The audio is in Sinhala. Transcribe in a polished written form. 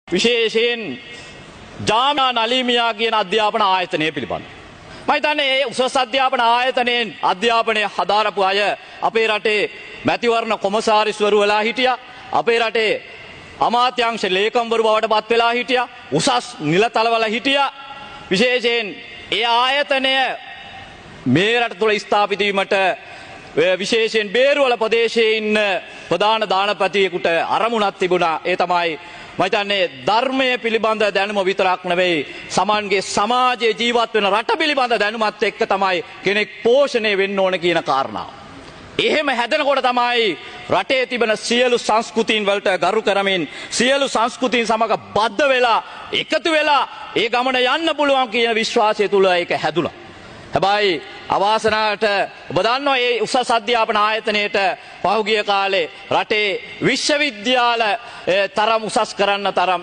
විශේෂයෙන් ජාමියා නලීමියා කියන අධ්‍යාපන ආයතනය පිළිබඳ. මම හිතන්නේ මේ උසස් අධ්‍යාපන ආයතනයෙන් අධ්‍යාපනය හදාරපු අය අපේ රටේ මැතිවරණ කොමසාරිස්වරු වෙලා හිටියා. අපේ රටේ අමාත්‍යාංශ ලේකම්වරු බවට පත් වෙලා හිටියා. උසස් නිලතලවල හිටියා. විශේෂයෙන් ඒ ආයතනය මේ රට තුළ ස්ථාපිත වීමට විශේෂයෙන් බේරුවල ප්‍රදේශයේ ඉන්න ප්‍රධාන දානපතියෙකුට අරමුණක් තිබුණා. ඒ තමයි මම හිතන්නේ ධර්මය පිළිබඳ දැනුම විතරක් නෙවෙයි සමාන්ගේ සමාජයේ ජීවත් වෙන රට පිළිබඳ දැනුමත් එක්ක තමයි කෙනෙක් පෝෂණය වෙන්න ඕන කියන කාරණාව. එහෙම හැදෙනකොට තමයි රටේ තිබෙන සියලු සංස්කෘතීන් වලට ගරු කරමින් සියලු සංස්කෘතීන් සමග බද්ධ වෙලා එකතු වෙලා ඒ ගමන යන්න පුළුවන් කියන විශ්වාසය තුල ඒක හැදුණා. හැබැයි අවාසනාවට ඔබ දන්නවා මේ උසස් අධ්‍යාපන ආයතනයේට පහුගිය කාලේ රටේ විශ්වවිද්‍යාල තරම් උසස් කරන්න තරම්